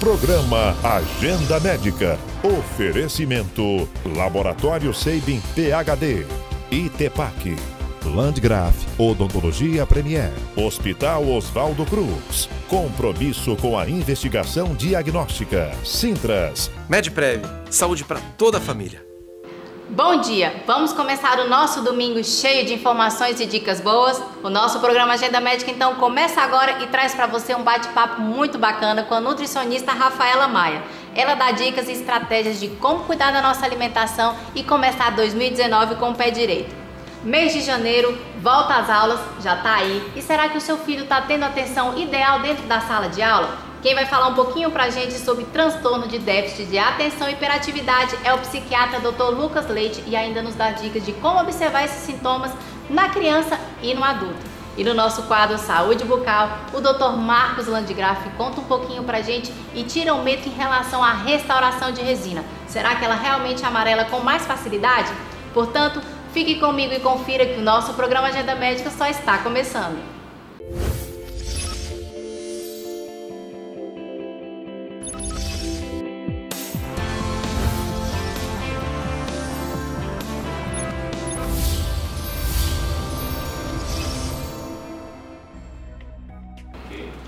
Programa Agenda Médica. Oferecimento Laboratório Sabin PhD, Itepac, Landgraf Odontologia Premier, Hospital Oswaldo Cruz. Compromisso com a investigação diagnóstica. Sintras. Medprev, saúde para toda a família. Bom dia! Vamos começar o nosso domingo cheio de informações e dicas boas. O nosso programa Agenda Médica então começa agora e traz para você um bate-papo muito bacana com a nutricionista Rafaela Maia. Ela dá dicas e estratégias de como cuidar da nossa alimentação e começar 2019 com o pé direito. Mês de janeiro, volta às aulas, já tá aí. E será que o seu filho está tendo a atenção ideal dentro da sala de aula? Quem vai falar um pouquinho pra gente sobre transtorno de déficit de atenção e hiperatividade é o psiquiatra Dr. Lucas Leite e ainda nos dá dicas de como observar esses sintomas na criança e no adulto. E no nosso quadro Saúde Bucal, o Dr. Marcos Landgraf conta um pouquinho pra gente e tira um mito em relação à restauração de resina. Será que ela realmente amarela com mais facilidade? Portanto, fique comigo e confira que o nosso programa Agenda Médica só está começando.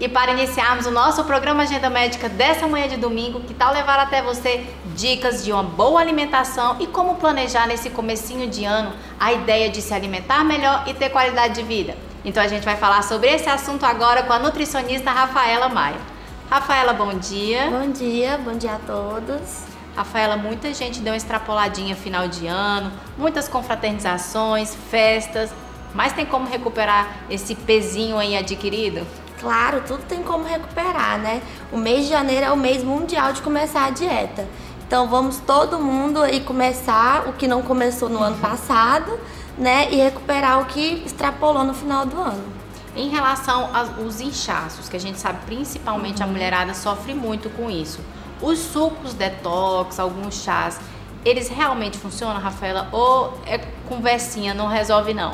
E para iniciarmos o nosso programa Agenda Médica dessa manhã de domingo, que tal levar até você dicas de uma boa alimentação e como planejar nesse comecinho de ano a ideia de se alimentar melhor e ter qualidade de vida? Então a gente vai falar sobre esse assunto agora com a nutricionista Rafaela Maia. Rafaela, bom dia. Bom dia a todos. Rafaela, muita gente deu uma extrapoladinha final de ano, muitas confraternizações, festas, mas tem como recuperar esse pezinho aí adquirido? Claro, tudo tem como recuperar, né? O mês de janeiro é o mês mundial de começar a dieta. Então vamos todo mundo aí começar o que não começou no ano passado, né? E recuperar o que extrapolou no final do ano. Em relação aos inchaços, que a gente sabe principalmente a mulherada sofre muito com isso. Os sucos detox, alguns chás, eles realmente funcionam, Rafaela? Ou é conversinha, não resolve não?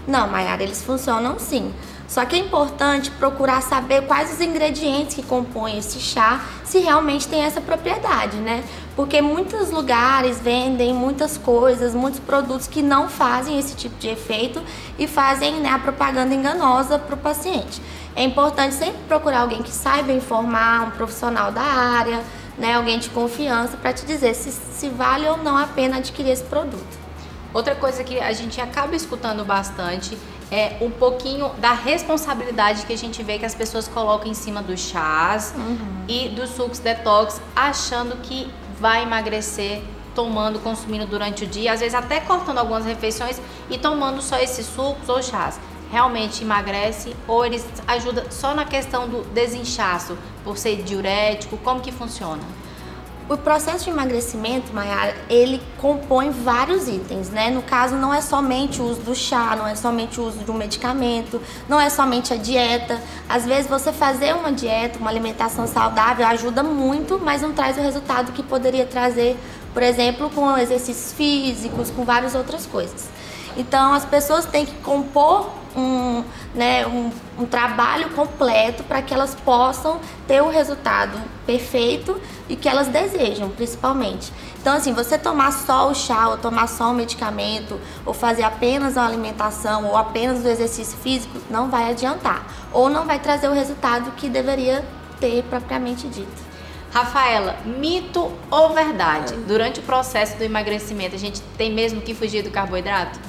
Não, Mayara, eles funcionam sim. Só que é importante procurar saber quais os ingredientes que compõem esse chá, se realmente tem essa propriedade, né? Porque muitos lugares vendem muitas coisas, muitos produtos que não fazem esse tipo de efeito e fazem, né, a propaganda enganosa para o paciente. É importante sempre procurar alguém que saiba informar, um profissional da área, né, alguém de confiança para te dizer se vale ou não a pena adquirir esse produto. Outra coisa que a gente acaba escutando bastante é um pouquinho da responsabilidade que a gente vê que as pessoas colocam em cima dos chás e dos sucos detox, achando que vai emagrecer tomando, consumindo durante o dia, às vezes até cortando algumas refeições e tomando só esses sucos ou chás. Realmente emagrece ou eles ajudam só na questão do desinchaço, por ser diurético? Como que funciona? O processo de emagrecimento, Mayara, ele compõe vários itens, né? No caso, não é somente o uso do chá, não é somente o uso de um medicamento, não é somente a dieta. Às vezes você fazer uma dieta, uma alimentação saudável ajuda muito, mas não traz o resultado que poderia trazer, por exemplo, com exercícios físicos, com várias outras coisas. Então, as pessoas têm que compor um trabalho completo para que elas possam ter o resultado perfeito e que elas desejam, principalmente. Então, assim, você tomar só o chá, ou tomar só o medicamento, ou fazer apenas a alimentação, ou apenas o exercício físico, não vai adiantar. Ou não vai trazer o resultado que deveria ter propriamente dito. Rafaela, mito ou verdade? Durante o processo do emagrecimento, a gente tem mesmo que fugir do carboidrato?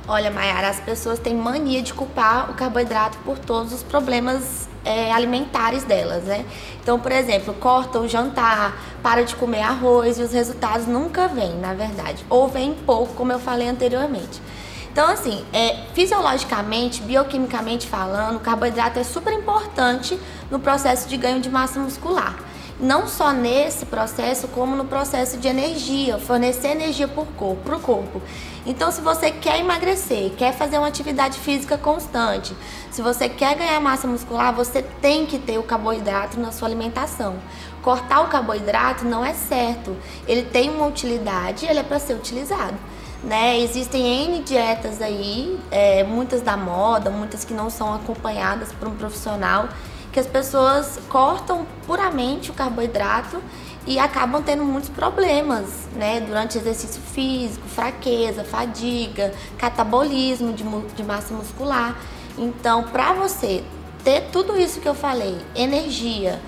Olha, Mayara, as pessoas têm mania de culpar o carboidrato por todos os problemas alimentares delas, né? Então, por exemplo, corta o jantar, para de comer arroz e os resultados nunca vêm, na verdade. Ou vêm pouco, como eu falei anteriormente. Então, assim, fisiologicamente, bioquimicamente falando, o carboidrato é super importante no processo de ganho de massa muscular. Não só nesse processo, como no processo de energia, fornecer energia para o corpo. Então, se você quer emagrecer, quer fazer uma atividade física constante, se você quer ganhar massa muscular, você tem que ter o carboidrato na sua alimentação. Cortar o carboidrato não é certo. Ele tem uma utilidade, ele é para ser utilizado, né? Existem N dietas aí, muitas da moda, muitas que não são acompanhadas por um profissional, porque as pessoas cortam puramente o carboidrato e acabam tendo muitos problemas, né? Durante exercício físico, fraqueza, fadiga, catabolismo de massa muscular. Então, para você ter tudo isso que eu falei, energia,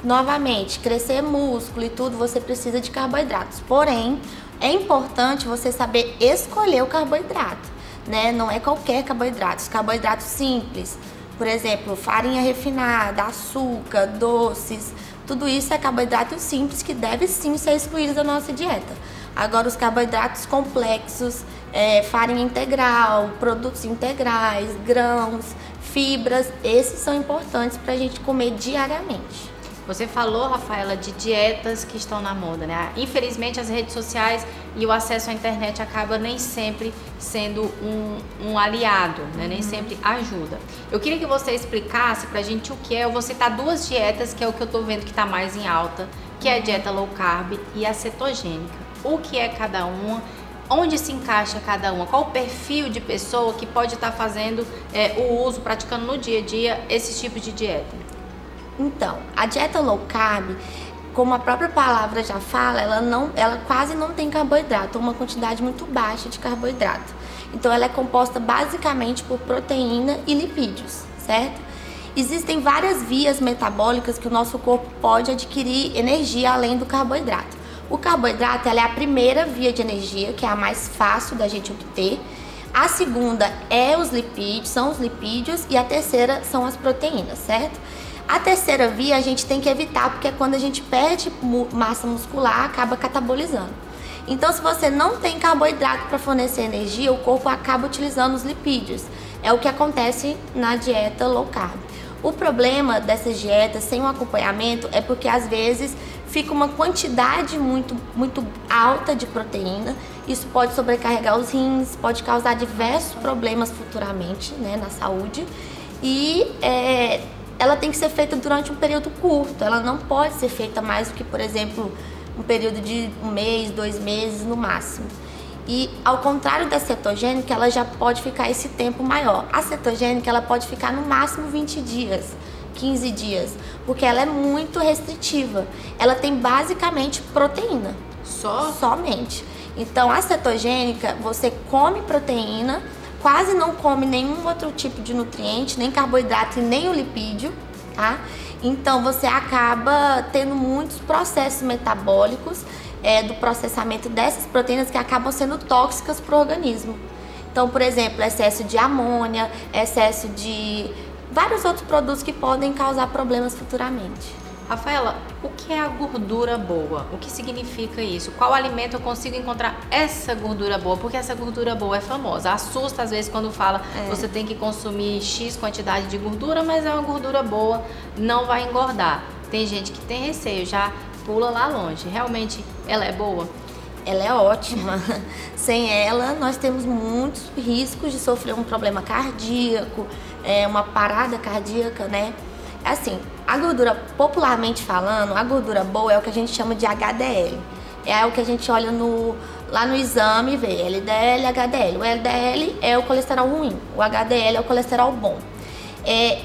novamente, crescer músculo e tudo, você precisa de carboidratos. Porém, é importante você saber escolher o carboidrato, né? Não é qualquer carboidrato, os carboidratos simples, por exemplo, farinha refinada, açúcar, doces, tudo isso é carboidrato simples que deve sim ser excluído da nossa dieta. Agora, os carboidratos complexos, farinha integral, produtos integrais, grãos, fibras, esses são importantes para a gente comer diariamente. Você falou, Rafaela, de dietas que estão na moda, né? Infelizmente, as redes sociais e o acesso à internet acaba nem sempre sendo um aliado, né? Nem sempre ajuda. Eu queria que você explicasse pra gente o que é. Eu vou citar duas dietas, que é o que eu tô vendo que tá mais em alta, que é a dieta low carb e a cetogênica. O que é cada uma? Onde se encaixa cada uma? Qual o perfil de pessoa que pode estar fazendo o uso, praticando no dia a dia, esses tipos de dieta? Então, a dieta low carb, como a própria palavra já fala, ela quase não tem carboidrato, uma quantidade muito baixa de carboidrato. Então, ela é composta basicamente por proteína e lipídios, certo? Existem várias vias metabólicas que o nosso corpo pode adquirir energia além do carboidrato. O carboidrato, ela é a primeira via de energia, que é a mais fácil da gente obter. A segunda são os lipídios e a terceira são as proteínas, certo? A terceira via a gente tem que evitar, porque é quando a gente perde massa muscular, acaba catabolizando. Então, se você não tem carboidrato para fornecer energia, o corpo acaba utilizando os lipídios. É o que acontece na dieta low carb. O problema dessas dietas sem um acompanhamento é porque às vezes fica uma quantidade muito alta de proteína. Isso pode sobrecarregar os rins, pode causar diversos problemas futuramente, né, na saúde. E ela tem que ser feita durante um período curto, ela não pode ser feita mais do que, por exemplo, um período de 1 mês, 2 meses no máximo. E ao contrário da cetogênica, ela já pode ficar esse tempo maior. A cetogênica, ela pode ficar no máximo 20 dias, 15 dias, porque ela é muito restritiva. Ela tem basicamente proteína, somente. Então, a cetogênica, você come proteína, quase não come nenhum outro tipo de nutriente, nem carboidrato e nem o lipídio, tá? Então você acaba tendo muitos processos metabólicos do processamento dessas proteínas que acabam sendo tóxicas para o organismo. Então, por exemplo, excesso de amônia, excesso de vários outros produtos que podem causar problemas futuramente. Rafaela, o que é a gordura boa? O que significa isso? Qual alimento eu consigo encontrar essa gordura boa? Porque essa gordura boa é famosa. Assusta às vezes quando fala você tem que consumir X quantidade de gordura, mas é uma gordura boa, não vai engordar. Tem gente que tem receio, já pula lá longe. Realmente, ela é boa? Ela é ótima. Sem ela, nós temos muitos riscos de sofrer um problema cardíaco, uma parada cardíaca, né? Assim, a gordura, popularmente falando, a gordura boa é o que a gente chama de HDL. É o que a gente olha lá no exame e vê LDL, HDL. O LDL é o colesterol ruim, o HDL é o colesterol bom.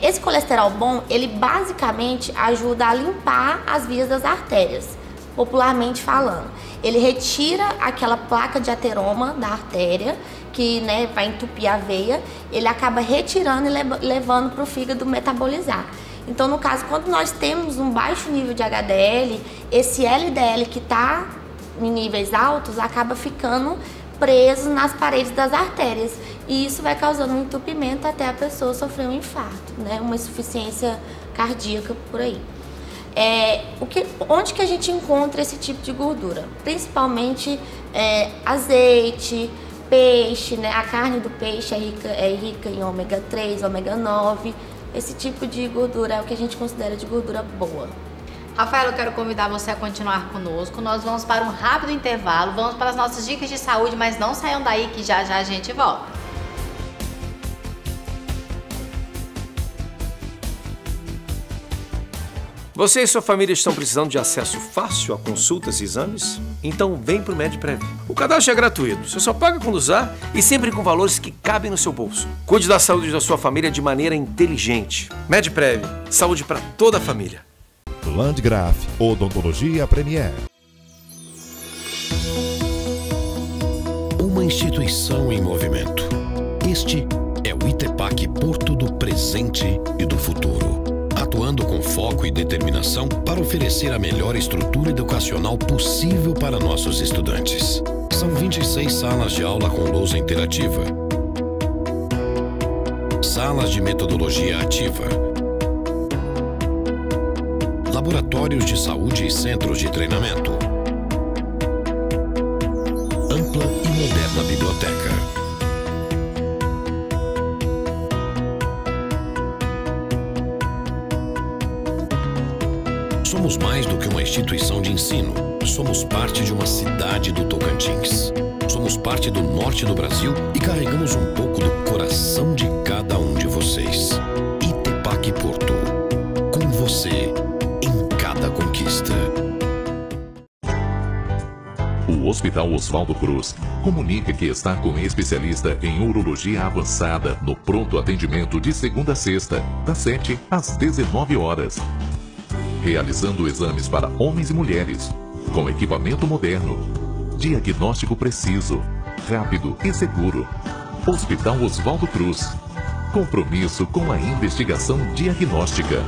Esse colesterol bom, ele basicamente ajuda a limpar as vias das artérias, popularmente falando. Ele retira aquela placa de ateroma da artéria, que, né, vai entupir a veia, ele acaba retirando e levando para o fígado metabolizar. Então, no caso, quando nós temos um baixo nível de HDL, esse LDL que está em níveis altos acaba ficando preso nas paredes das artérias. E isso vai causando um entupimento até a pessoa sofrer um infarto, né? Uma insuficiência cardíaca por aí. Onde que a gente encontra esse tipo de gordura? Principalmente azeite, peixe, né? A carne do peixe é rica em ômega 3, ômega 9. Esse tipo de gordura é o que a gente considera de gordura boa. Rafaela, eu quero convidar você a continuar conosco. Nós vamos para um rápido intervalo, vamos para as nossas dicas de saúde, mas não saiam daí que já já a gente volta. Você e sua família estão precisando de acesso fácil a consultas e exames? Então vem pro MedPrev. O cadastro é gratuito, você só paga quando usar e sempre com valores que cabem no seu bolso. Cuide da saúde da sua família de maneira inteligente. MedPrev, saúde para toda a família. Landgraf, Odontologia Premier. Uma instituição em movimento. Este é o ITEPAC Porto do presente e do futuro, atuando com foco e determinação para oferecer a melhor estrutura educacional possível para nossos estudantes. São 26 salas de aula com lousa interativa, salas de metodologia ativa, laboratórios de saúde e centros de treinamento, ampla e moderna biblioteca. Somos mais do que uma instituição de ensino. Somos parte de uma cidade do Tocantins. Somos parte do norte do Brasil e carregamos um pouco do coração de cada um de vocês. ITEPAC Porto. Com você em cada conquista. O Hospital Oswaldo Cruz comunica que está com especialista em urologia avançada no pronto atendimento de segunda a sexta, das 7 às 19 horas. Realizando exames para homens e mulheres, com equipamento moderno, diagnóstico preciso, rápido e seguro. Hospital Oswaldo Cruz. Compromisso com a investigação diagnóstica.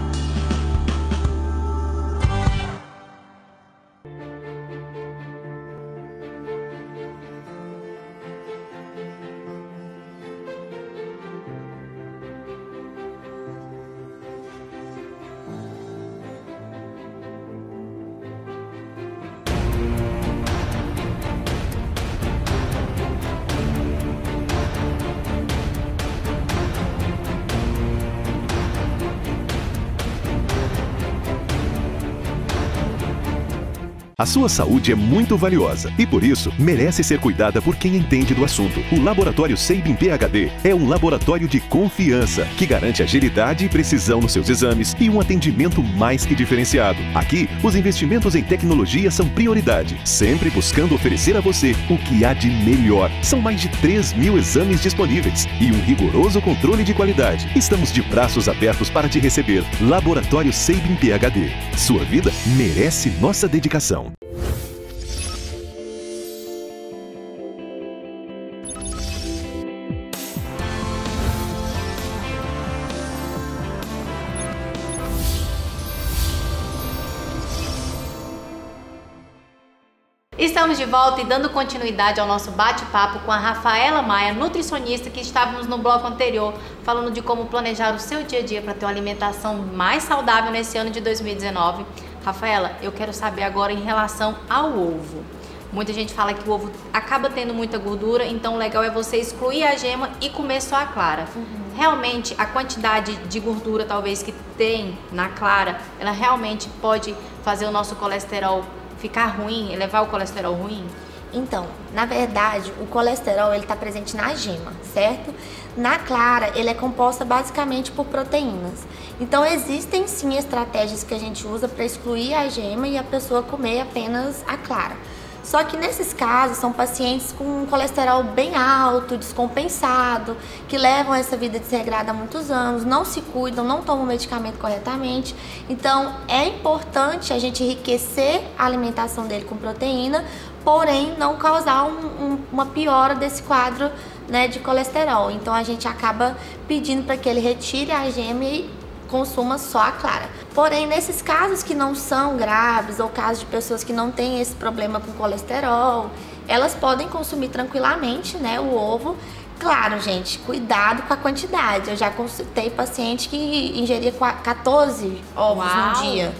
A sua saúde é muito valiosa e, por isso, merece ser cuidada por quem entende do assunto. O Laboratório Sabin PhD é um laboratório de confiança que garante agilidade e precisão nos seus exames e um atendimento mais que diferenciado. Aqui, os investimentos em tecnologia são prioridade, sempre buscando oferecer a você o que há de melhor. São mais de 3.000 exames disponíveis e um rigoroso controle de qualidade. Estamos de braços abertos para te receber. Laboratório Sabin PhD. Sua vida merece nossa dedicação. Estamos de volta e dando continuidade ao nosso bate-papo com a Rafaela Maia, nutricionista, que estávamos no bloco anterior falando de como planejar o seu dia a dia para ter uma alimentação mais saudável nesse ano de 2019. Rafaela, eu quero saber agora em relação ao ovo. Muita gente fala que o ovo acaba tendo muita gordura, então o legal é você excluir a gema e comer só a clara. Realmente, a quantidade de gordura talvez que tem na clara, ela realmente pode fazer o nosso colesterol ficar ruim, elevar o colesterol ruim? Então, na verdade, o colesterol ele está presente na gema, certo? Na clara, ele é composta basicamente por proteínas. Então, existem sim estratégias que a gente usa para excluir a gema e a pessoa comer apenas a clara. Só que nesses casos são pacientes com um colesterol bem alto, descompensado, que levam essa vida desregrada há muitos anos, não se cuidam, não tomam o medicamento corretamente. Então é importante a gente enriquecer a alimentação dele com proteína, porém não causar uma piora desse quadro, né, de colesterol. Então a gente acaba pedindo para que ele retire a gema e consuma só a clara. Porém, nesses casos que não são graves ou casos de pessoas que não têm esse problema com colesterol, elas podem consumir tranquilamente, né, o ovo. Claro, gente, cuidado com a quantidade. Eu já consultei paciente que ingeria 14 ovos no dia.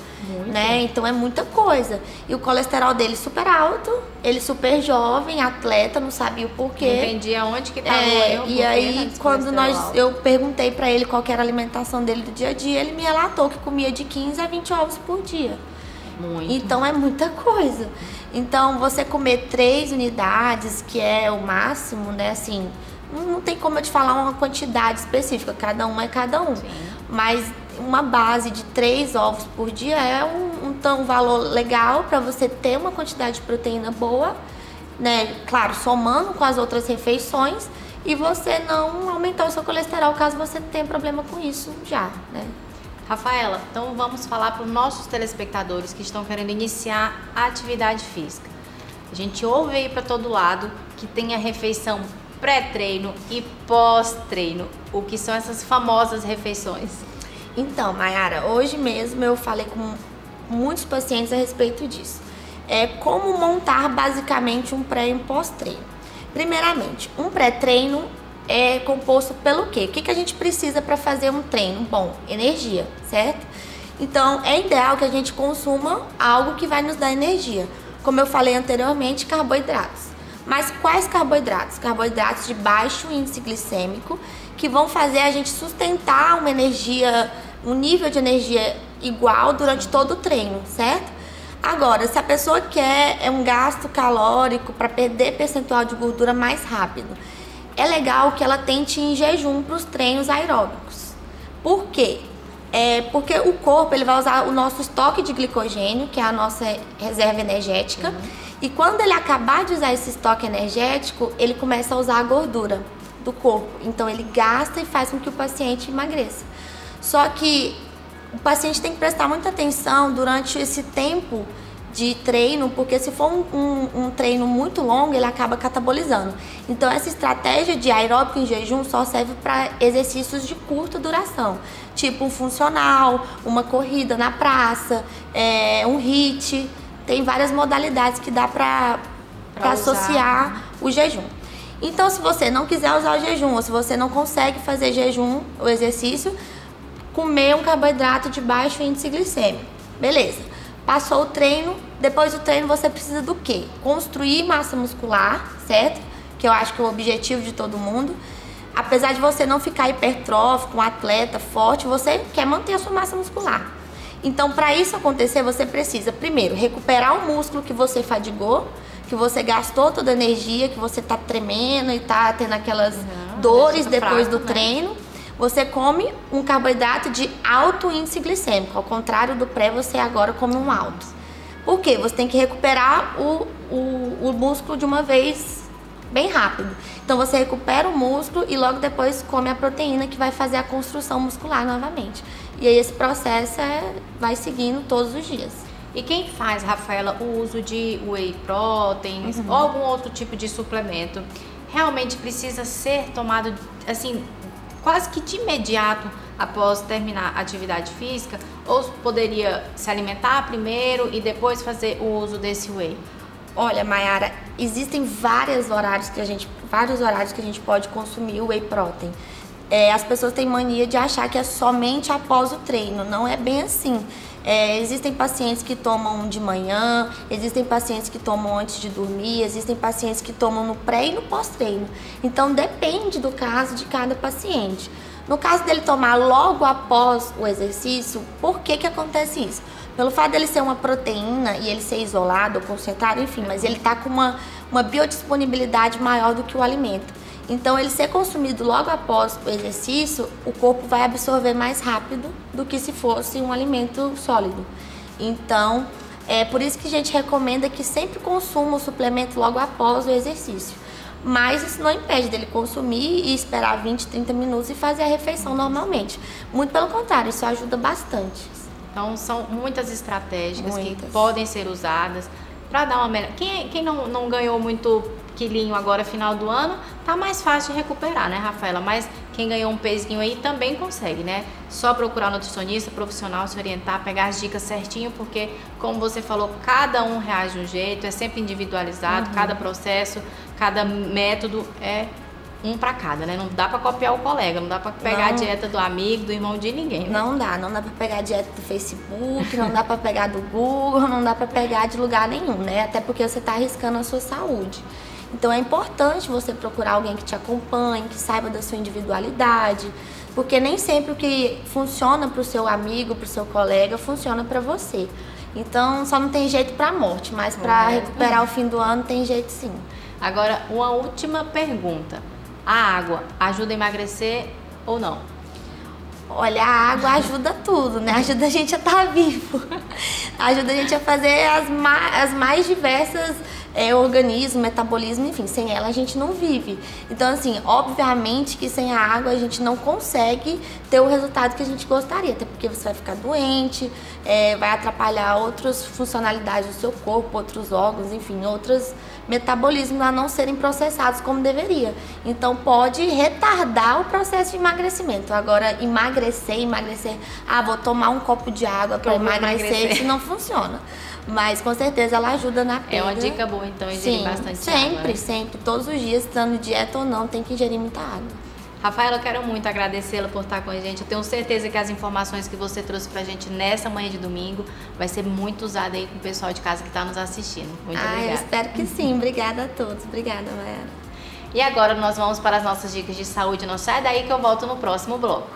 Né? Então é muita coisa. E o colesterol dele super alto, ele super jovem, atleta, não sabia o porquê. Não entendia onde que tava o erro. E aí, quando eu perguntei pra ele qual que era a alimentação dele do dia a dia, ele me relatou que comia de 15 a 20 ovos por dia. Muito. Então é muita coisa. Então você comer 3 unidades, que é o máximo, né? Assim, não tem como eu te falar uma quantidade específica, cada um é cada um. Sim. Mas uma base de 3 ovos por dia é um valor legal para você ter uma quantidade de proteína boa, né? Claro, somando com as outras refeições e você não aumentar o seu colesterol caso você tenha problema com isso já, né? Rafaela, então vamos falar para os nossos telespectadores que estão querendo iniciar a atividade física. A gente ouve aí para todo lado que tem a refeição pré-treino e pós-treino. O que são essas famosas refeições? Então, Mayara, hoje mesmo eu falei com muitos pacientes a respeito disso. Como montar basicamente um pré e um pós-treino. Primeiramente, um pré-treino é composto pelo quê? O que a gente precisa para fazer um treino? Bom, energia, certo? Então, é ideal que a gente consuma algo que vai nos dar energia. Como eu falei anteriormente, carboidratos. Mas quais carboidratos? Carboidratos de baixo índice glicêmico, que vão fazer a gente sustentar uma energia, um nível de energia igual durante todo o treino, certo? Agora, se a pessoa quer um gasto calórico para perder percentual de gordura mais rápido, é legal que ela tente ir em jejum para os treinos aeróbicos. Por quê? Porque o corpo ele vai usar o nosso estoque de glicogênio, que é a nossa reserva energética, e quando ele acabar de usar esse estoque energético, ele começa a usar a gordura do corpo. Então ele gasta e faz com que o paciente emagreça. Só que o paciente tem que prestar muita atenção durante esse tempo de treino, porque se for um treino muito longo, ele acaba catabolizando. Então essa estratégia de aeróbico em jejum só serve para exercícios de curta duração, tipo um funcional, uma corrida na praça, um HIIT. Tem várias modalidades que dá para associar o jejum. Então, se você não quiser usar o jejum, ou se você não consegue fazer jejum, o exercício, comer um carboidrato de baixo índice glicêmico. Beleza. Passou o treino, depois do treino você precisa do quê? Construir massa muscular, certo? Que eu acho que é o objetivo de todo mundo. Apesar de você não ficar hipertrófico, um atleta forte, você quer manter a sua massa muscular. Então, para isso acontecer, você precisa, primeiro, recuperar o músculo que você fadigou, que você gastou toda a energia, que você tá tremendo e tá tendo aquelas dores depois do treino. Você come um carboidrato de alto índice glicêmico. Ao contrário do pré, você agora come um alto. Por quê? Você tem que recuperar o músculo de uma vez bem rápido. Então, você recupera o músculo e logo depois come a proteína que vai fazer a construção muscular novamente. E aí esse processo vai seguindo todos os dias. E quem faz, Rafaela, o uso de whey protein ou algum outro tipo de suplemento, realmente precisa ser tomado, assim, quase que de imediato após terminar a atividade física? Ou poderia se alimentar primeiro e depois fazer o uso desse whey? Olha, Mayara, existem vários horários que a gente pode consumir o whey protein. As pessoas têm mania de achar que é somente após o treino. Não é bem assim. Existem pacientes que tomam de manhã, existem pacientes que tomam antes de dormir, existem pacientes que tomam no pré e no pós-treino. Então depende do caso de cada paciente. No caso dele tomar logo após o exercício, por que acontece isso? Pelo fato dele ser uma proteína e ele ser isolado ou concentrado, enfim, mas ele está com uma biodisponibilidade maior do que o alimento. Então, ele ser consumido logo após o exercício, o corpo vai absorver mais rápido do que se fosse um alimento sólido. Então, é por isso que a gente recomenda que sempre consuma o suplemento logo após o exercício. Mas isso não impede dele consumir e esperar 20, 30 minutos e fazer a refeição normalmente. Muito pelo contrário, isso ajuda bastante. Então, são muitas estratégias que podem ser usadas para dar uma melhor. Quem não ganhou muito quilinho agora final do ano, tá mais fácil de recuperar, né, Rafaela? Mas quem ganhou um pezinho aí também consegue, né? Só procurar um nutricionista profissional, se orientar, pegar as dicas certinho, porque, como você falou, cada um reage de um jeito, é sempre individualizado, cada processo, cada método é um para cada, né? Não dá para copiar o colega, não dá para pegar a dieta do amigo, do irmão de ninguém. Né? Não dá para pegar a dieta do Facebook, não dá para pegar do Google, não dá para pegar de lugar nenhum, né? Até porque você tá arriscando a sua saúde. Então é importante você procurar alguém que te acompanhe, que saiba da sua individualidade, porque nem sempre o que funciona para o seu amigo, para o seu colega, funciona para você. Então só não tem jeito para a morte, mas para recuperar o fim do ano tem jeito sim. Agora, uma última pergunta. A água ajuda a emagrecer ou não? Olha, a água ajuda tudo, né? Ajuda a gente a estar vivo. Ajuda a gente a fazer as mais diversas organismos, metabolismo, enfim. Sem ela a gente não vive. Então, assim, obviamente que sem a água a gente não consegue ter o resultado que a gente gostaria. Até porque você vai ficar doente, vai atrapalhar outras funcionalidades do seu corpo, outros órgãos, enfim, outros metabolismos a não serem processados como deveria. Então pode retardar o processo de emagrecimento. Agora, emagrecer, vou tomar um copo de água para emagrecer, isso não funciona. Mas com certeza ela ajuda na perda. É uma dica boa, então, ingerir bastante água. Sempre, todos os dias, estando dieta ou não, tem que ingerir muita água. Rafaela, eu quero muito agradecê-la por estar com a gente. Eu tenho certeza que as informações que você trouxe pra gente nessa manhã de domingo vai ser muito usada aí com o pessoal de casa que está nos assistindo. Muito obrigada. Eu espero que sim. Obrigada a todos. Obrigada, Mayara. E agora nós vamos para as nossas dicas de saúde. Não sai daí que eu volto no próximo bloco.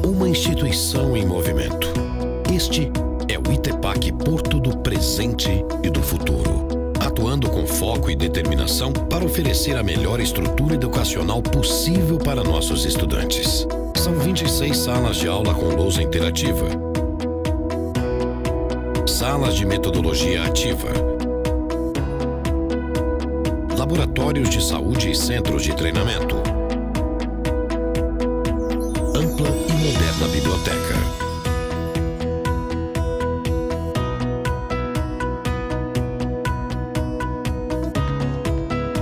Uma instituição em movimento. Este é o ITEPAC Porto do presente e do futuro, atuando com foco e determinação para oferecer a melhor estrutura educacional possível para nossos estudantes. São 26 salas de aula com lousa interativa, salas de metodologia ativa, laboratórios de saúde e centros de treinamento, ampla e moderna biblioteca.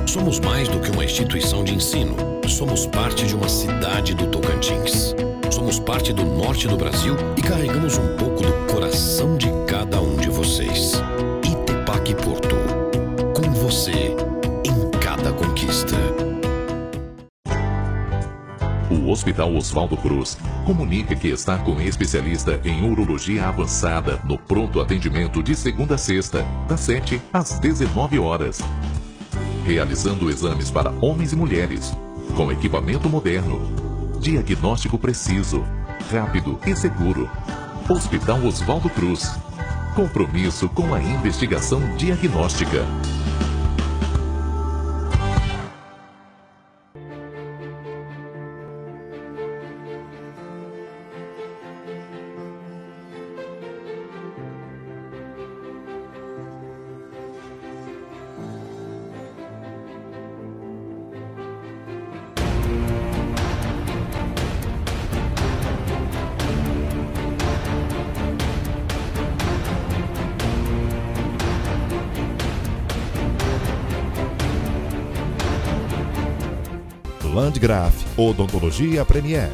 Somos mais do que uma instituição de ensino. Somos parte de uma cidade do Tocantins. Somos parte do norte do Brasil e carregamos um pouco do coração de cada um de vocês. ITEPAC Porto. Com você em cada conquista. O Hospital Oswaldo Cruz comunica que está com especialista em urologia avançada no pronto atendimento de segunda a sexta, das 7 às 19 horas. Realizando exames para homens e mulheres, com equipamento moderno, diagnóstico preciso, rápido e seguro. Hospital Oswaldo Cruz. Compromisso com a investigação diagnóstica. Landgraf, Odontologia Premier.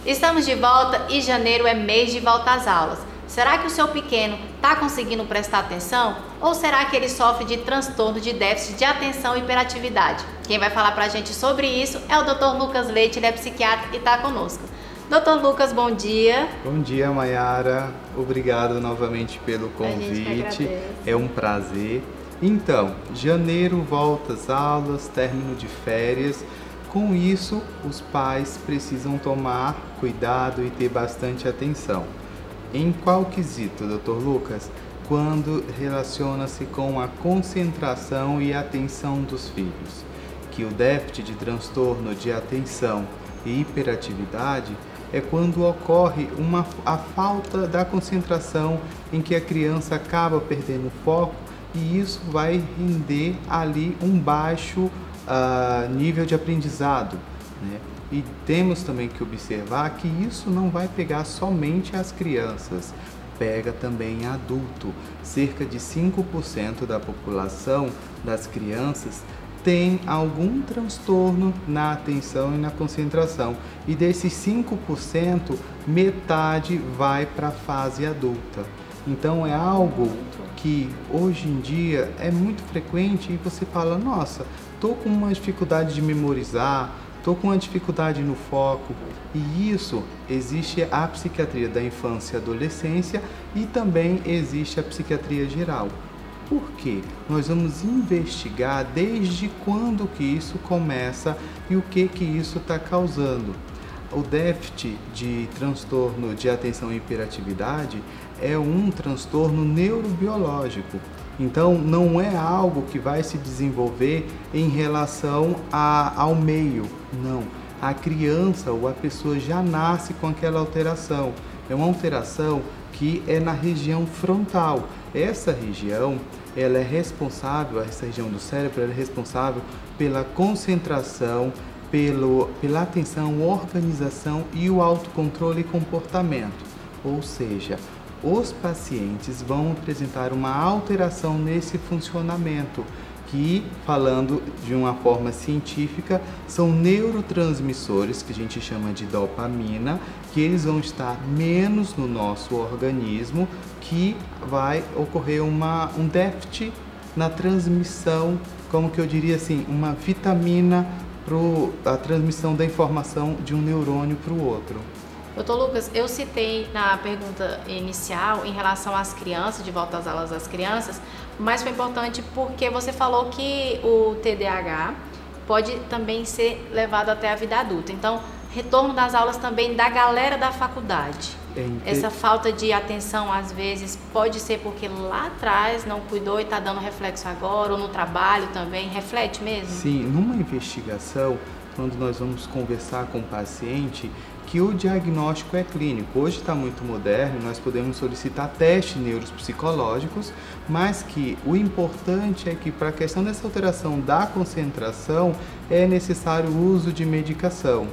Estamos de volta e janeiro é mês de volta às aulas. Será que o seu pequeno está conseguindo prestar atenção? Ou será que ele sofre de transtorno de déficit de atenção e hiperatividade? Quem vai falar pra gente sobre isso é o Dr. Lucas Leite, ele é psiquiatra e está conosco. Dr. Lucas, bom dia. Bom dia, Mayara. Obrigado novamente pelo convite. É um prazer. Então, janeiro, volta às aulas, término de férias. Com isso, os pais precisam tomar cuidado e ter bastante atenção. Em qual quesito, Dr. Lucas? Quando relaciona-se com a concentração e atenção dos filhos, que o déficit de transtorno de atenção e hiperatividade é quando ocorre a falta da concentração, em que a criança acaba perdendo o foco, e isso vai render ali um baixo nível de aprendizado, né? E temos também que observar que isso não vai pegar somente as crianças, pega também adulto. Cerca de 5% da população das crianças tem algum transtorno na atenção e na concentração. E desses 5%, metade vai para a fase adulta. Então é algo que hoje em dia é muito frequente e você fala, nossa, estou com uma dificuldade de memorizar, estou com uma dificuldade no foco. E isso existe a psiquiatria da infância e adolescência e também existe a psiquiatria geral. Por quê? Nós vamos investigar desde quando que isso começa e o que isso está causando. O déficit de transtorno de atenção e hiperatividade é um transtorno neurobiológico. Então, não é algo que vai se desenvolver em relação ao meio, não. A criança ou a pessoa já nasce com aquela alteração. É uma alteração que é na região frontal. Essa região, ela é responsável, essa região do cérebro, ela é responsável pela concentração, pela atenção, organização e o autocontrole e comportamento. Ou seja, os pacientes vão apresentar uma alteração nesse funcionamento, que, falando de uma forma científica, são neurotransmissores, que a gente chama de dopamina, que eles vão estar menos no nosso organismo, que vai ocorrer um déficit na transmissão, como que eu diria assim, uma vitamina para a transmissão da informação de um neurônio para o outro. Doutor Lucas, eu citei na pergunta inicial em relação às crianças, de volta às aulas das crianças, mas foi importante porque você falou que o TDAH pode também ser levado até a vida adulta. Então, retorno das aulas também da galera da faculdade. Essa falta de atenção, às vezes, pode ser porque lá atrás não cuidou e está dando reflexo agora, ou no trabalho também, reflete mesmo? Sim, numa investigação, quando nós vamos conversar com o paciente, que o diagnóstico é clínico. Hoje está muito moderno, nós podemos solicitar testes neuropsicológicos, mas que o importante é que para a questão dessa alteração da concentração é necessário o uso de medicação.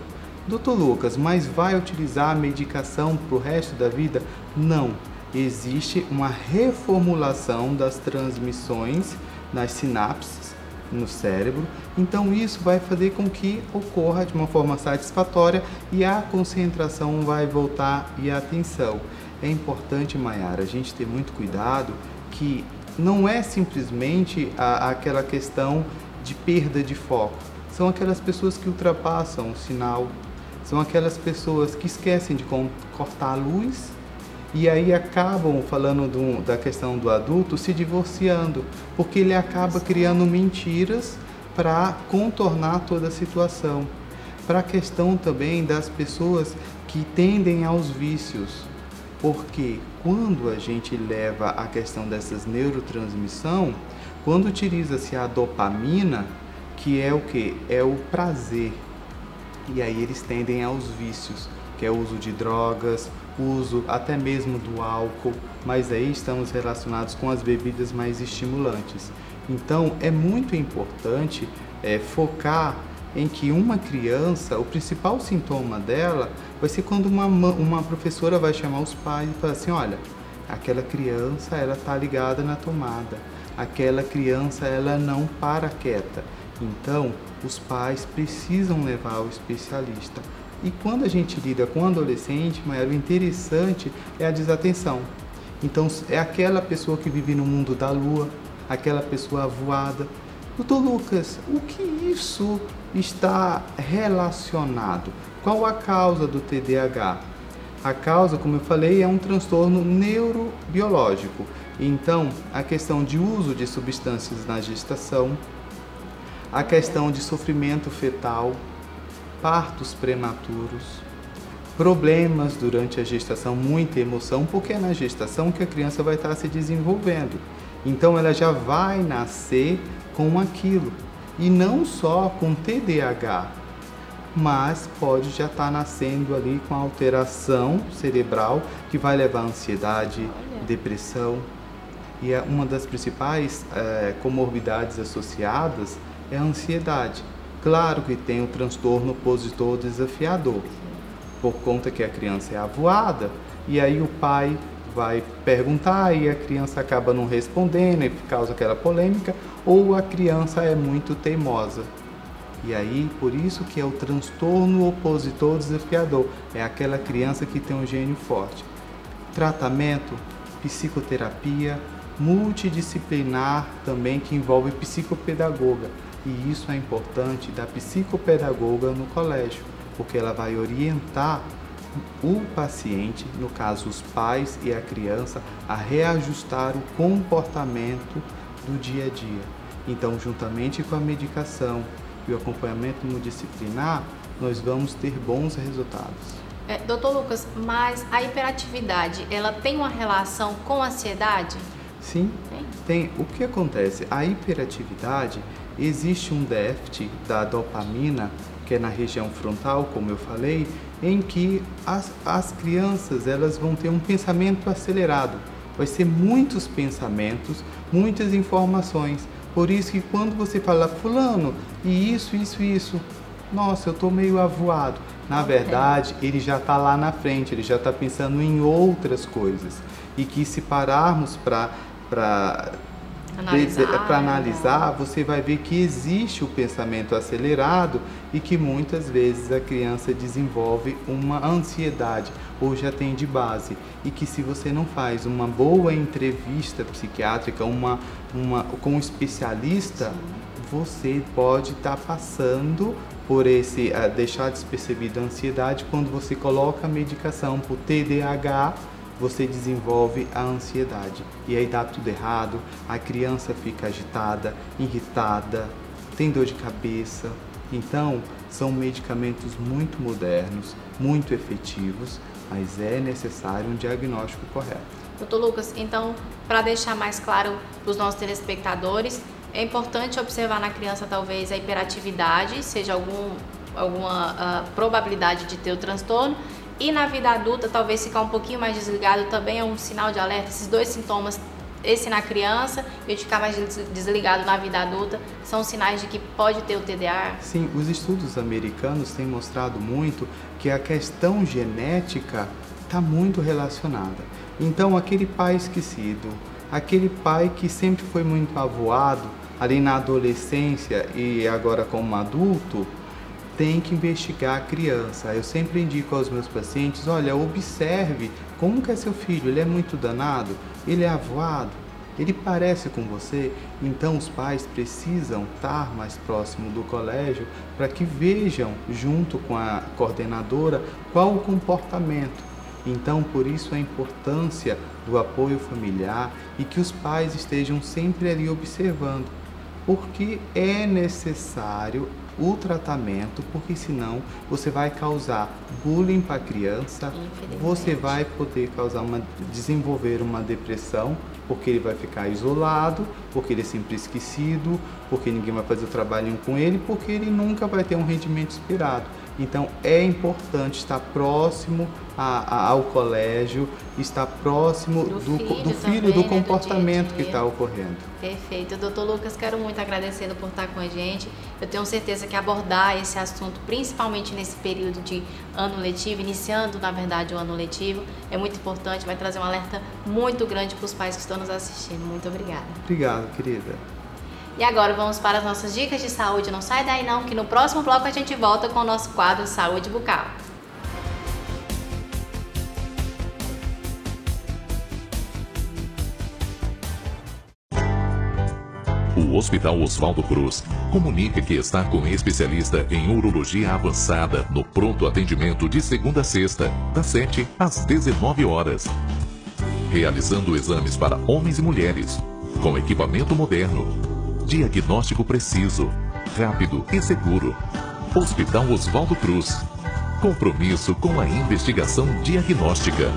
Doutor Lucas, mas vai utilizar a medicação para o resto da vida? Não. Existe uma reformulação das transmissões nas sinapses no cérebro, então isso vai fazer com que ocorra de uma forma satisfatória e a concentração vai voltar e a atenção. É importante, Maiara, a gente ter muito cuidado que não é simplesmente aquela questão de perda de foco, são aquelas pessoas que ultrapassam o sinal, são aquelas pessoas que esquecem de cortar a luz e aí acabam, falando da questão do adulto, se divorciando, porque ele acaba criando mentiras para contornar toda a situação. Para a questão também das pessoas que tendem aos vícios, porque quando a gente leva a questão dessas neurotransmissão, quando utiliza-se a dopamina, que é o que? É o prazer. E aí eles tendem aos vícios, que é o uso de drogas, uso até mesmo do álcool, mas aí estamos relacionados com as bebidas mais estimulantes. Então é muito importante focar em que uma criança, o principal sintoma dela vai ser quando uma professora vai chamar os pais e falar assim, olha, aquela criança ela está ligada na tomada, aquela criança ela não para quieta. Então os pais precisam levar ao especialista. E quando a gente lida com adolescente, o interessante é a desatenção. Então, é aquela pessoa que vive no mundo da lua, aquela pessoa avoada. Doutor Lucas, o que isso está relacionado? Qual a causa do TDAH? A causa, como eu falei, é um transtorno neurobiológico. Então, a questão de uso de substâncias na gestação, a questão de sofrimento fetal, partos prematuros, problemas durante a gestação, muita emoção, porque é na gestação que a criança vai estar se desenvolvendo. Então ela já vai nascer com aquilo. E não só com TDAH, mas pode já estar nascendo ali com alteração cerebral que vai levar a ansiedade, depressão. E uma das principais comorbidades associadas é a ansiedade. Claro que tem o transtorno opositor desafiador, por conta que a criança é avoada, e aí o pai vai perguntar e a criança acaba não respondendo e causa aquela polêmica, ou a criança é muito teimosa. E aí, por isso que é o transtorno opositor desafiador, é aquela criança que tem um gênio forte. Tratamento, psicoterapia, multidisciplinar também, que envolve psicopedagoga. E isso é importante da psicopedagoga no colégio, porque ela vai orientar o paciente, no caso os pais e a criança, a reajustar o comportamento do dia a dia. Então, juntamente com a medicação e o acompanhamento multidisciplinar, nós vamos ter bons resultados. Doutor Lucas, mas a hiperatividade, ela tem uma relação com a ansiedade? Sim, tem. O que acontece? A hiperatividade, existe um déficit da dopamina, que é na região frontal, como eu falei, em que as crianças elas vão ter um pensamento acelerado. Vai ser muitos pensamentos, muitas informações. Por isso que quando você fala, fulano, e isso, nossa, eu estou meio avoado. Na verdade, ele já está lá na frente, ele já está pensando em outras coisas. E que se pararmos para analisar, você vai ver que existe o pensamento acelerado e que muitas vezes a criança desenvolve uma ansiedade ou já tem de base. E que se você não faz uma boa entrevista psiquiátrica, com um especialista, você pode estar passando por esse deixar despercebida a ansiedade. Quando você coloca a medicação para o TDAH, você desenvolve a ansiedade. E aí dá tudo errado, a criança fica agitada, irritada, tem dor de cabeça. Então, são medicamentos muito modernos, muito efetivos, mas é necessário um diagnóstico correto. Doutor Lucas, então, para deixar mais claro para os nossos telespectadores, é importante observar na criança talvez a hiperatividade, seja alguma probabilidade de ter o transtorno, e na vida adulta talvez ficar um pouquinho mais desligado também é um sinal de alerta. Esses dois sintomas, esse na criança e de ficar mais desligado na vida adulta, são sinais de que pode ter o TDAH? Sim, os estudos americanos têm mostrado muito que a questão genética está muito relacionada. Então, aquele pai esquecido, aquele pai que sempre foi muito avoado, ali na adolescência e agora como adulto, tem que investigar a criança. Eu sempre indico aos meus pacientes, olha, observe como que é seu filho, ele é muito danado, ele é avoado, ele parece com você. Então os pais precisam estar mais próximo do colégio para que vejam junto com a coordenadora qual o comportamento. Então, por isso a importância do apoio familiar e que os pais estejam sempre ali observando, porque é necessário o tratamento, porque senão você vai causar bullying para a criança, você vai poder desenvolver uma depressão, porque ele vai ficar isolado, porque ele é sempre esquecido, porque ninguém vai fazer o trabalhinho com ele, porque ele nunca vai ter um rendimento esperado. Então é importante estar próximo ao colégio, estar próximo do filho, do comportamento que está ocorrendo. Perfeito. Doutor Lucas, quero muito agradecê-lo por estar com a gente. Eu tenho certeza que abordar esse assunto, principalmente nesse período de ano letivo, iniciando na verdade o ano letivo, é muito importante, vai trazer um alerta muito grande para os pais que estão nos assistindo. Muito obrigada. Obrigado, querida. E agora vamos para as nossas dicas de saúde. Não sai daí não, que no próximo bloco a gente volta com o nosso quadro Saúde Bucal. O Hospital Oswaldo Cruz comunica que está com especialista em urologia avançada no pronto atendimento de segunda a sexta, das 7 às 19 horas. Realizando exames para homens e mulheres, com equipamento moderno. Diagnóstico preciso, rápido e seguro. Hospital Oswaldo Cruz. Compromisso com a investigação diagnóstica.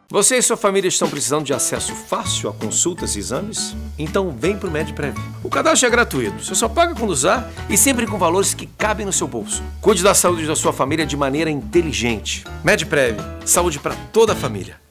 Você e sua família estão precisando de acesso fácil a consultas e exames? Então vem pro MedPrev. O cadastro é gratuito, você só paga quando usar e sempre com valores que cabem no seu bolso. Cuide da saúde da sua família de maneira inteligente. MedPrev, saúde para toda a família.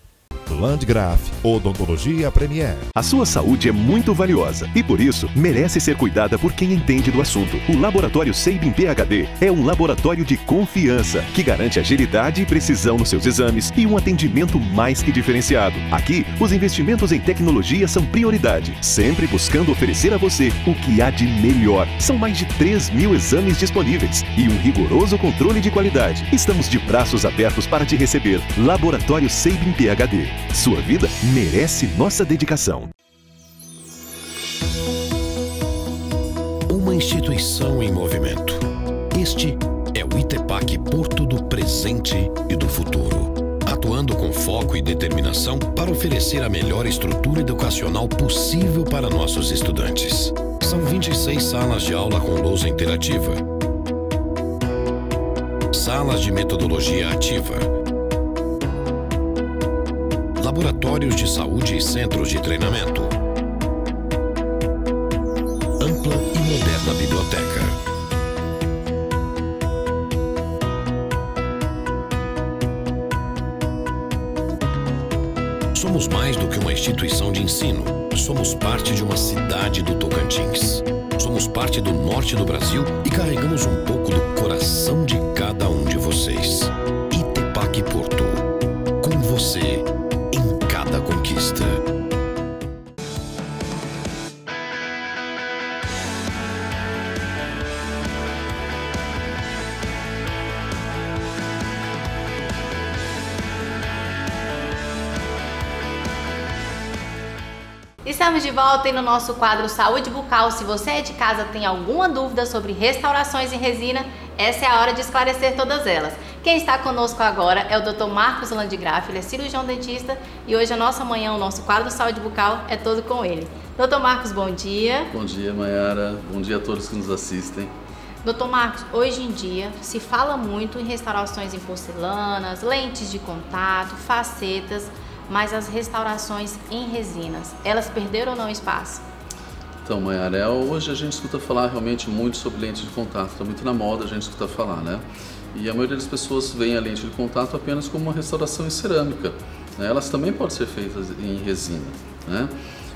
Landgraf, Odontologia Premier. A sua saúde é muito valiosa e, por isso, merece ser cuidada por quem entende do assunto. O Laboratório Sabin PhD é um laboratório de confiança que garante agilidade e precisão nos seus exames e um atendimento mais que diferenciado. Aqui, os investimentos em tecnologia são prioridade, sempre buscando oferecer a você o que há de melhor. São mais de 3.000 exames disponíveis e um rigoroso controle de qualidade. Estamos de braços abertos para te receber. Laboratório Sabin PhD. Sua vida merece nossa dedicação. Uma instituição em movimento. Este é o ITEPAC Porto do presente e do futuro, atuando com foco e determinação para oferecer a melhor estrutura educacional possível para nossos estudantes. São 26 salas de aula com lousa interativa, salas de metodologia ativa, laboratórios de saúde e centros de treinamento, ampla e moderna biblioteca. Somos mais do que uma instituição de ensino. Somos parte de uma cidade do Tocantins. Somos parte do norte do Brasil e carregamos um pouco do coração de cada um de vocês. ITEPAC Porto. Com você em cada conquista. Estamos de volta aí no nosso quadro Saúde Bucal. Se você é de casa tem alguma dúvida sobre restaurações em resina, essa é a hora de esclarecer todas elas. Quem está conosco agora é o Dr. Marcos Landgraf, ele é cirurgião dentista e hoje a nossa manhã, o nosso quadro Saúde Bucal é todo com ele. Dr. Marcos, bom dia. Bom dia, Mayara. Bom dia a todos que nos assistem. Dr. Marcos, hoje em dia se fala muito em restaurações em porcelanas, lentes de contato, facetas, mas as restaurações em resinas, elas perderam ou não espaço? Então, Mayara, hoje a gente escuta falar realmente muito sobre lente de contato, está muito na moda a gente escuta falar, né? E a maioria das pessoas vê a lente de contato apenas como uma restauração em cerâmica, né? Elas também podem ser feitas em resina, né?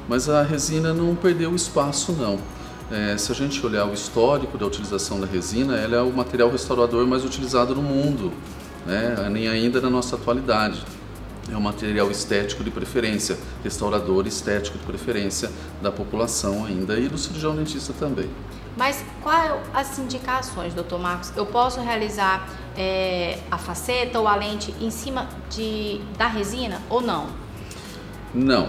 Mas a resina não perdeu espaço, não. Se a gente olhar o histórico da utilização da resina, ela é o material restaurador mais utilizado no mundo, né? Nem ainda na nossa atualidade. É um material estético de preferência, restaurador estético de preferência da população ainda e do cirurgião dentista também. Mas quais as indicações, Dr. Marcos? Eu posso realizar a faceta ou a lente em cima da resina ou não? Não,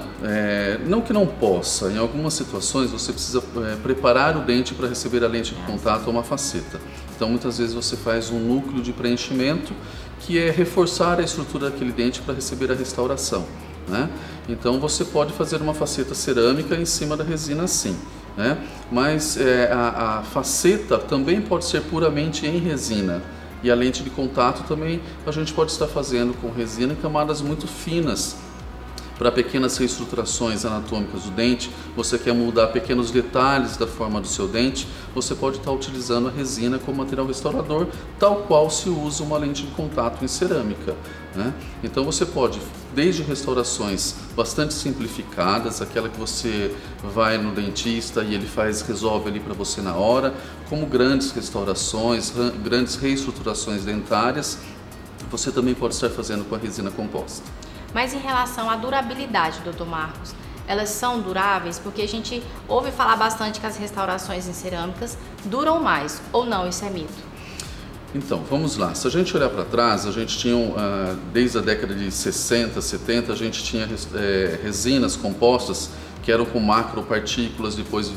não que não possa. Em algumas situações você precisa preparar o dente para receber a lente de contato ou uma faceta. Então muitas vezes você faz um núcleo de preenchimento que é reforçar a estrutura daquele dente para receber a restauração, né? Então você pode fazer uma faceta cerâmica em cima da resina sim, né? Mas a faceta também pode ser puramente em resina e a lente de contato também a gente pode estar fazendo com resina em camadas muito finas. Para pequenas reestruturações anatômicas do dente, você quer mudar pequenos detalhes da forma do seu dente, você pode estar utilizando a resina como material restaurador, tal qual se usa uma lente de contato em cerâmica, né? Então você pode, desde restaurações bastante simplificadas, aquela que você vai no dentista e ele resolve ali para você na hora, como grandes restaurações, grandes reestruturações dentárias, você também pode estar fazendo com a resina composta. Mas em relação à durabilidade, Dr. Marcos, elas são duráveis? Porque a gente ouve falar bastante que as restaurações em cerâmicas duram mais, ou não, isso é mito? Então, vamos lá. Se a gente olhar para trás, a gente tinha, desde a década de 60, 70, a gente tinha resinas compostas que eram com macropartículas, depois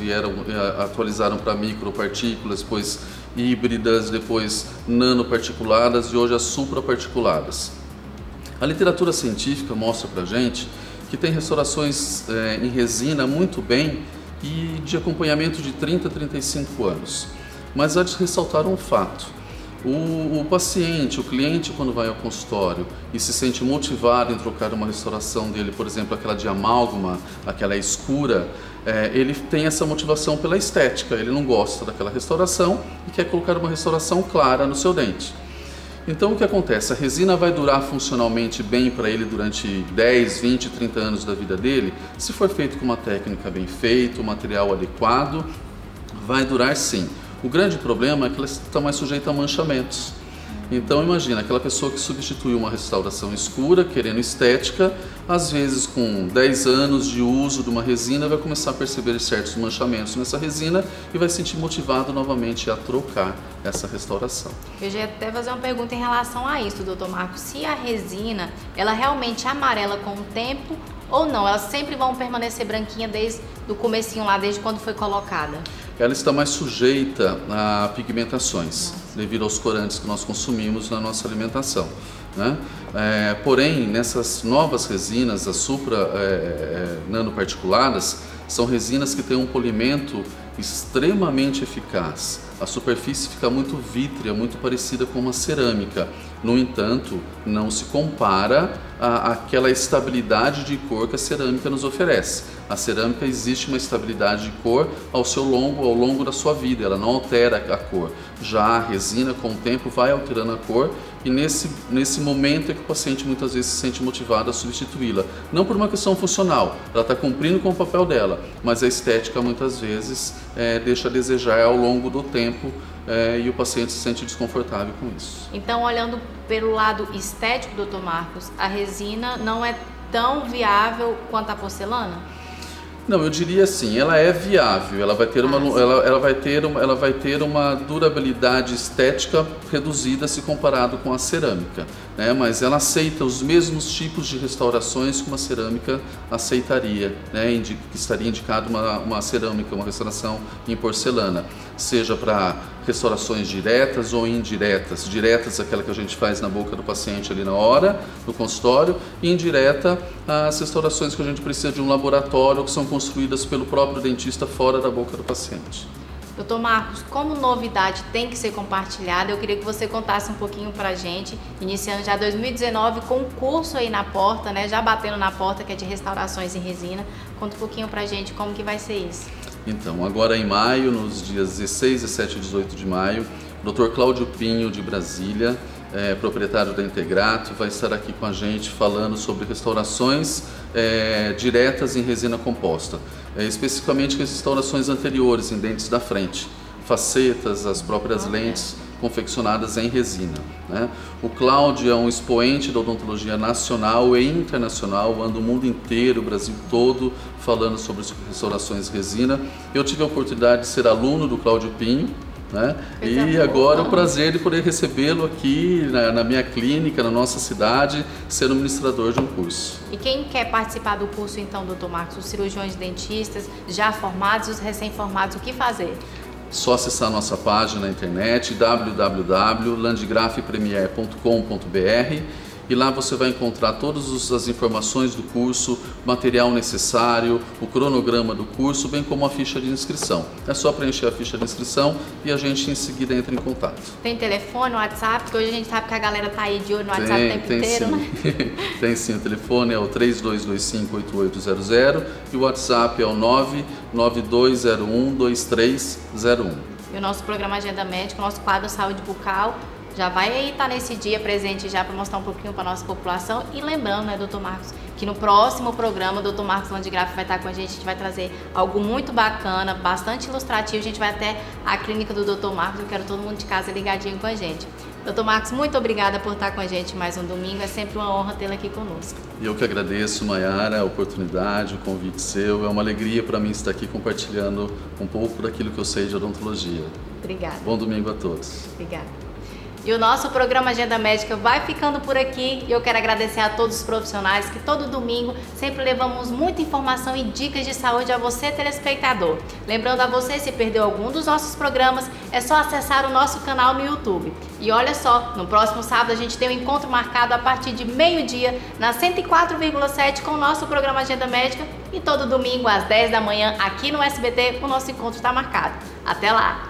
atualizaram para micropartículas, depois híbridas, depois nanoparticuladas e hoje as supraparticuladas. A literatura científica mostra pra gente que tem restaurações em resina muito bem e de acompanhamento de 30 a 35 anos. Mas há de ressaltar um fato. O paciente, o cliente, quando vai ao consultório e se sente motivado em trocar uma restauração dele, por exemplo, aquela de amálgama, aquela escura, ele tem essa motivação pela estética, ele não gosta daquela restauração e quer colocar uma restauração clara no seu dente. Então o que acontece? A resina vai durar funcionalmente bem para ele durante 10, 20, 30 anos da vida dele, se for feito com uma técnica bem feita, um material adequado, vai durar sim. O grande problema é que ela está mais sujeita a manchamentos. Então imagina, aquela pessoa que substitui uma restauração escura, querendo estética, às vezes com 10 anos de uso de uma resina, vai começar a perceber certos manchamentos nessa resina e vai se sentir motivado novamente a trocar essa restauração. Eu já ia até fazer uma pergunta em relação a isso, Dr. Marcos. Se a resina, ela realmente amarela com o tempo ou não? Elas sempre vão permanecer branquinha desde o comecinho lá, desde quando foi colocada? ela está mais sujeita a pigmentações, devido aos corantes que nós consumimos na nossa alimentação, né? Porém, nessas novas resinas, as nanoparticuladas, são resinas que têm um polimento extremamente eficaz. A superfície fica muito vítrea, muito parecida com uma cerâmica. No entanto, não se compara àquela estabilidade de cor que a cerâmica nos oferece. A cerâmica existe uma estabilidade de cor ao longo da sua vida, ela não altera a cor. Já a resina, com o tempo, vai alterando a cor e nesse momento é que o paciente muitas vezes se sente motivado a substituí-la. Não por uma questão funcional, ela está cumprindo com o papel dela, mas a estética muitas vezes deixa a desejar ao longo do tempo e o paciente se sente desconfortável com isso. Então, olhando pelo lado estético, Dr. Marcos, a resina não é tão viável quanto a porcelana? Não, eu diria assim, ela é viável, ela vai ter uma durabilidade estética reduzida se comparado com a cerâmica, né? Mas ela aceita os mesmos tipos de restaurações que uma cerâmica aceitaria, né? Que estaria indicado uma cerâmica, uma restauração em porcelana, seja para restaurações diretas ou indiretas. Diretas, aquela que a gente faz na boca do paciente ali na hora, no consultório, e indireta, as restaurações que a gente precisa de um laboratório, que são construídas pelo próprio dentista fora da boca do paciente. Dr. Marcos, como novidade tem que ser compartilhada, eu queria que você contasse um pouquinho pra gente, iniciando já 2019 com um curso aí na porta, né, já batendo na porta, que é de restaurações em resina. Conta um pouquinho pra gente como que vai ser isso. Então, agora em maio, nos dias 16, 17 e 18 de maio, o Dr. Cláudio Pinho, de Brasília, proprietário da Integrato, vai estar aqui com a gente falando sobre restaurações diretas em resina composta, especificamente restaurações anteriores em dentes da frente, facetas, as próprias lentes confeccionadas em resina, né? O Cláudio é um expoente da odontologia nacional e internacional, anda o mundo inteiro, o Brasil todo, falando sobre restaurações resina. Eu tive a oportunidade de ser aluno do Cláudio Pinho, né? E agora o prazer de poder recebê-lo aqui na minha clínica, na nossa cidade, ser um ministrador de um curso. E quem quer participar do curso então, Dr. Marcos, os cirurgiões dentistas já formados e os recém-formados, o que fazer? Só acessar a nossa página na internet www.landgrafepremier.com.br e lá você vai encontrar todas as informações do curso, material necessário, o cronograma do curso, bem como a ficha de inscrição. É só preencher a ficha de inscrição e a gente em seguida entra em contato. Tem telefone, WhatsApp? Porque hoje a gente sabe que a galera tá aí de olho no WhatsApp o tempo inteiro, sim. Né? Tem sim, o telefone é o 3225-8800 e o WhatsApp é o 992012301. E o nosso programa Agenda Médica, o nosso quadro Saúde Bucal, já vai aí estar nesse dia presente já para mostrar um pouquinho para a nossa população. E lembrando, né, Dr. Marcos, que no próximo programa o Dr. Marcos Landgraf vai estar com a gente vai trazer algo muito bacana, bastante ilustrativo. A gente vai até a clínica do Dr. Marcos, eu quero todo mundo de casa ligadinho com a gente. Dr. Marcos, muito obrigada por estar com a gente mais um domingo, é sempre uma honra tê-lo aqui conosco. Eu que agradeço, Mayara, a oportunidade, o convite seu, é uma alegria para mim estar aqui compartilhando um pouco daquilo que eu sei de odontologia. Obrigada. Bom domingo a todos. Obrigada. E o nosso programa Agenda Médica vai ficando por aqui e eu quero agradecer a todos os profissionais que todo domingo sempre levamos muita informação e dicas de saúde a você, telespectador. Lembrando a você, se perdeu algum dos nossos programas, é só acessar o nosso canal no YouTube. E olha só, no próximo sábado a gente tem um encontro marcado a partir de meio-dia na 104,7 com o nosso programa Agenda Médica e todo domingo às 10 da manhã aqui no SBT o nosso encontro está marcado. Até lá!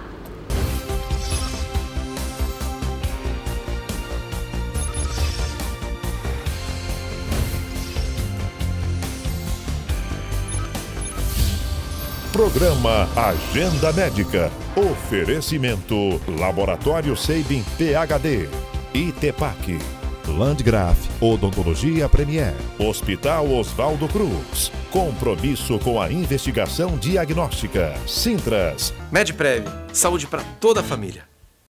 Programa Agenda Médica. Oferecimento Laboratório Sabin PhD, ITEPAC, Landgraf Odontologia Premier, Hospital Oswaldo Cruz. Compromisso com a investigação diagnóstica. Sintras. Medprev, saúde para toda a família.